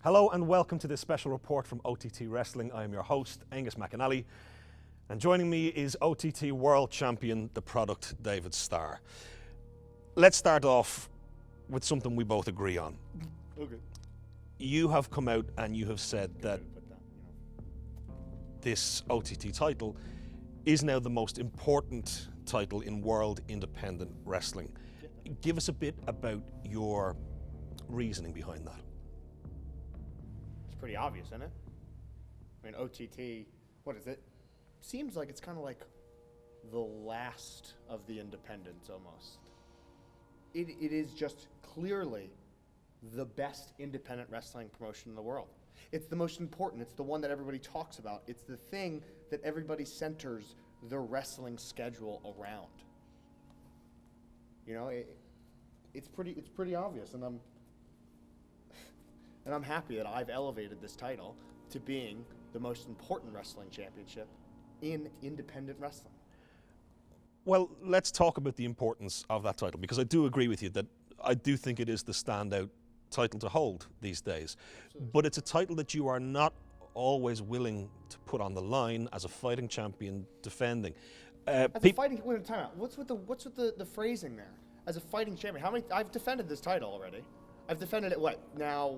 Hello and welcome to this special report from OTT Wrestling. I am your host, Aonghus Og McAnally, and joining me is OTT World Champion, the product, David Starr. Let's start off with something we both agree on. Okay. You have come out and you have said that this OTT title is now the most important title in world independent wrestling. Give us a bit about your reasoning behind that. It's pretty obvious, isn't it? I mean, OTT, what is it? Seems like it's kind of like the last of the independents almost. It is just clearly the best independent wrestling promotion in the world. It's the most important. It's the one that everybody talks about. It's the thing that everybody centers their wrestling schedule around. You know, it's pretty obvious, and I'm happy that I've elevated this title to being the most important wrestling championship in independent wrestling. Well, let's talk about the importance of that title, because I do agree with you that I do think it is the standout title to hold these days. Absolutely. But it's a title that you are not always willing to put on the line as a fighting champion defending. As a fighting, wait a time out. What's with the phrasing there? As a fighting champion, how many? I've defended this title already. I've defended it now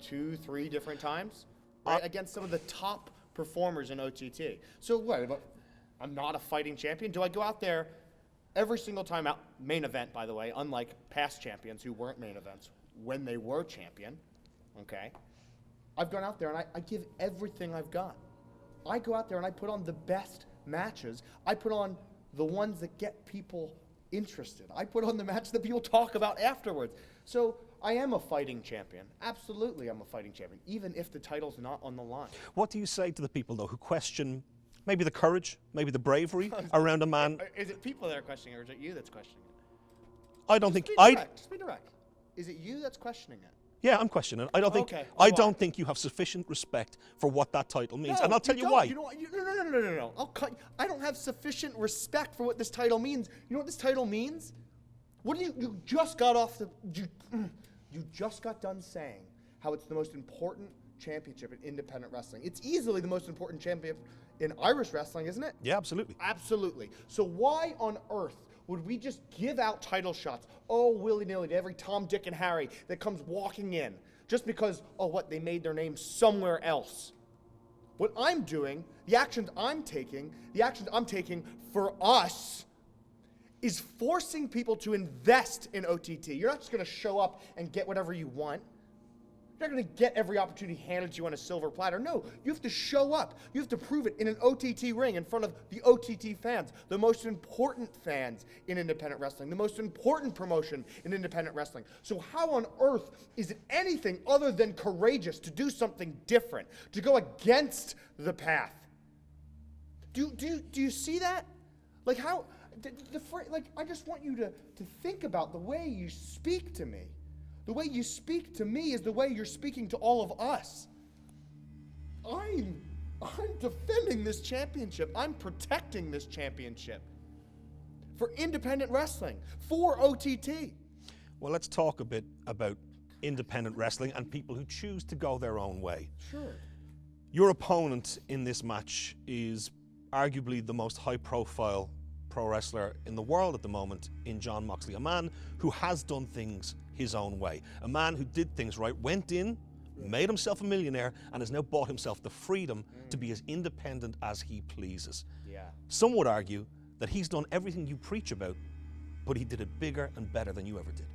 2-3 different times, right? Against some of the top performers in OTT. So what? I'm not a fighting champion. Do I go out there every single time out? Main event, by the way, unlike past champions who weren't main events when they were champion. Okay, I've gone out there and I give everything I've got. I go out there and I put on the best matches. I put on the ones that get people interested. I put on the match that people talk about afterwards. So I am a fighting champion. Absolutely, I'm a fighting champion, even if the title's not on the line. What do you say to the people, though, who question maybe the courage, maybe the bravery around a man? Is it people that are questioning it, or is it you that's questioning it? I don't think Just be direct. Is it you that's questioning it? Yeah, I'm questioning. I don't think. Okay, I why? don't think you have sufficient respect for what that title means, and I'll tell you why. You know what? No. I don't have sufficient respect for what this title means. You know what this title means? What do you just got off the? You just got done saying how it's the most important championship in independent wrestling. It's easily the most important championship in Irish wrestling, isn't it? Yeah, absolutely. Absolutely. So why on earth would we just give out title shots, willy-nilly, to every Tom, Dick, and Harry that comes walking in, just because, they made their name somewhere else? What I'm doing, the actions I'm taking for us, is forcing people to invest in OTT. You're not just going to show up and get whatever you want. You're not going to get every opportunity handed to you on a silver platter. No, you have to show up. You have to prove it in an OTT ring in front of the OTT fans, the most important fans in independent wrestling, the most important promotion in independent wrestling. So how on earth is it anything other than courageous to do something different, to go against the path? Do you see that? Like how, I just want you to think about the way you speak to me. The way you speak to me is the way you're speaking to all of us. I'm defending this championship. I'm protecting this championship for independent wrestling, for OTT. Well, let's talk a bit about independent wrestling and people who choose to go their own way. Sure. Your opponent in this match is arguably the most high-profile pro wrestler in the world at the moment in Jon Moxley, a man who has done things his own way, a man who did things right, went in, made himself a millionaire, and has now bought himself the freedom to be as independent as he pleases. Yeah. Some would argue that he's done everything you preach about, but he did it bigger and better than you ever did.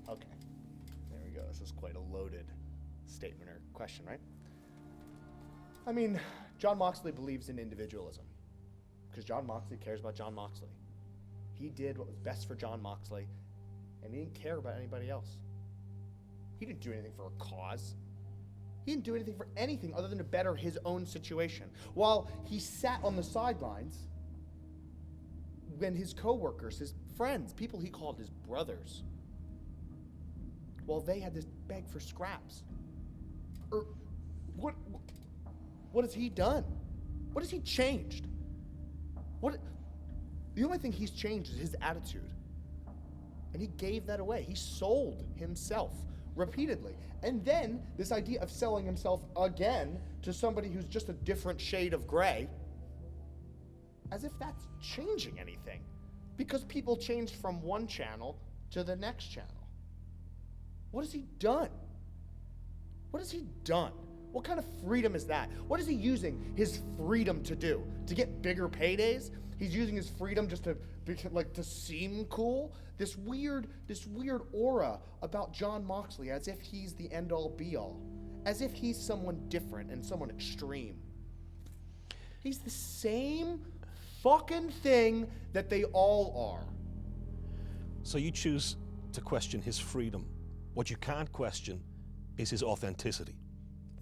Okay, there we go. This is quite a loaded statement or question, right? I mean, Jon Moxley believes in individualism because Jon Moxley cares about Jon Moxley. He did what was best for Jon Moxley, and he didn't care about anybody else. He didn't do anything for a cause. He didn't do anything for anything other than to better his own situation. While he sat on the sidelines when his coworkers, his friends, people he called his brothers, while they had to beg for scraps. What has he done? What has he changed? The only thing he's changed is his attitude. And he gave that away. He sold himself repeatedly. And then this idea of selling himself again to somebody who's just a different shade of gray, as if that's changing anything. Because people changed from one channel to the next channel. What has he done? What has he done? What kind of freedom is that? What is he using his freedom to do? To get bigger paydays? He's using his freedom just to seem cool? This weird aura about Jon Moxley, as if he's the end-all be-all. As if he's someone different and someone extreme. He's the same fucking thing that they all are. So you choose to question his freedom. What you can't question is his authenticity.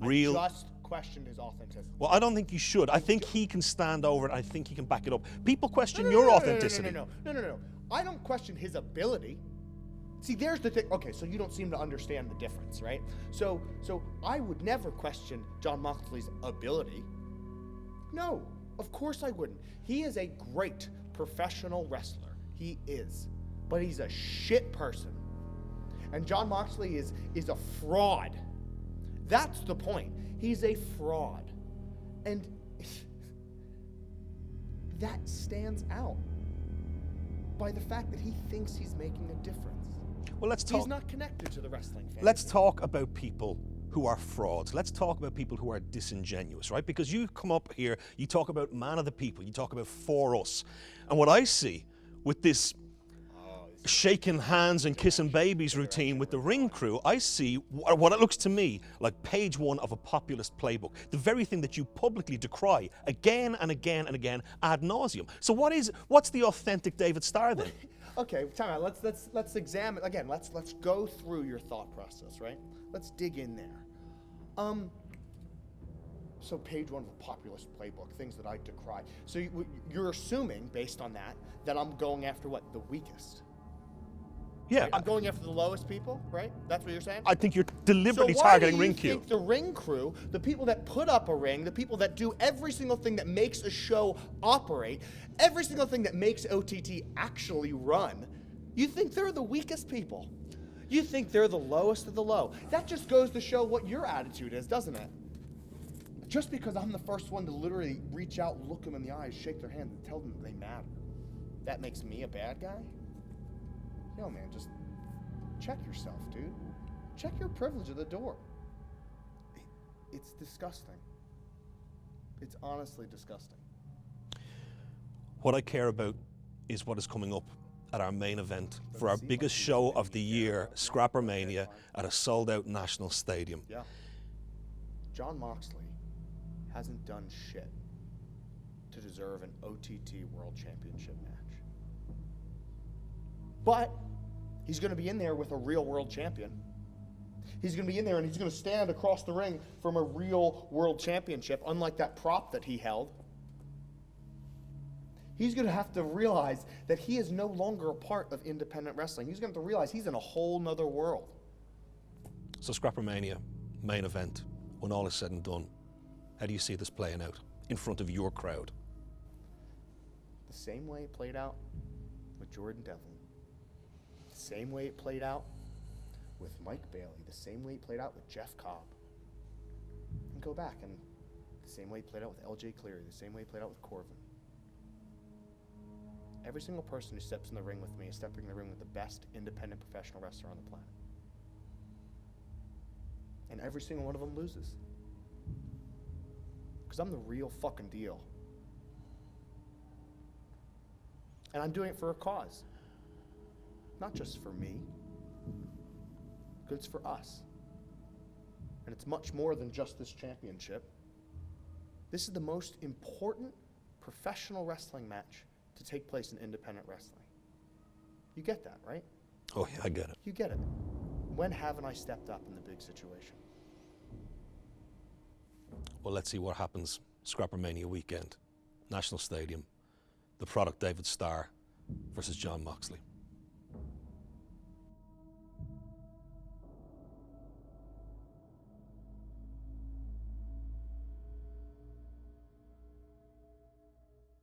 I just questioned his authenticity. Well, I don't think you should. I think he can stand over it. I think he can back it up. People question your authenticity. No. I don't question his ability. See, there's the thing. Okay, so you don't seem to understand the difference, right? So I would never question Jon Moxley's ability. No, of course I wouldn't. He is a great professional wrestler. He is. But he's a shit person. And Jon Moxley is a fraud. That's the point. He's a fraud. And that stands out by the fact that he thinks he's making a difference. Well, let's talk. He's not connected to the wrestling fan. Let's talk about people who are frauds. Let's talk about people who are disingenuous, right? Because you come up here, you talk about man of the people, you talk about for us. And what I see with this shaking hands and kissing babies routine with the ring crew, I see what it looks to me like page one of a populist playbook. The very thing that you publicly decry again and again and again ad nauseum. So what's the authentic David Starr then? Okay, time out. Let's examine again. Let's go through your thought process, right? Let's dig in there. So page one of a populist playbook, things that I decry. So you're assuming, based on that I'm going after what? The weakest. Yeah. Right? I'm going after the lowest people, right? That's what you're saying? I think you're deliberately targeting ring So why do you think the ring crew, the people that put up a ring, the people that do every single thing that makes a show operate, every single thing that makes OTT actually run, you think they're the weakest people? You think they're the lowest of the low? That just goes to show what your attitude is, doesn't it? Just because I'm the first one to literally reach out, look them in the eyes, shake their hand, and tell them that they matter, that makes me a bad guy? Yo, man, just check yourself, dude. Check your privilege at the door. It's disgusting. It's honestly disgusting. What I care about is what is coming up at our main event for our biggest show of the year, ScrapperMania, at a sold-out national stadium. Yeah. Jon Moxley hasn't done shit to deserve an OTT World Championship match. But he's going to be in there with a real world champion. He's going to be in there and he's going to stand across the ring from a real world championship, unlike that prop that he held. He's going to have to realize that he is no longer a part of independent wrestling. He's going to have to realize he's in a whole nother world. So ScrapperMania, main event, when all is said and done, how do you see this playing out in front of your crowd? The same way it played out with Jordan Devlin. The same way it played out with Mike Bailey. The same way it played out with Jeff Cobb. And go back, and the same way it played out with LJ Cleary. The same way it played out with Corbin. Every single person who steps in the ring with me is stepping in the ring with the best independent professional wrestler on the planet. And every single one of them loses. Because I'm the real fucking deal. And I'm doing it for a cause. Not just for me. It's for us. And it's much more than just this championship. This is the most important professional wrestling match to take place in independent wrestling. You get that, right? Oh yeah, I get it. You get it. When haven't I stepped up in the big situation? Well, let's see what happens. ScrapperMania weekend, National Stadium, the product David Starr versus Jon Moxley.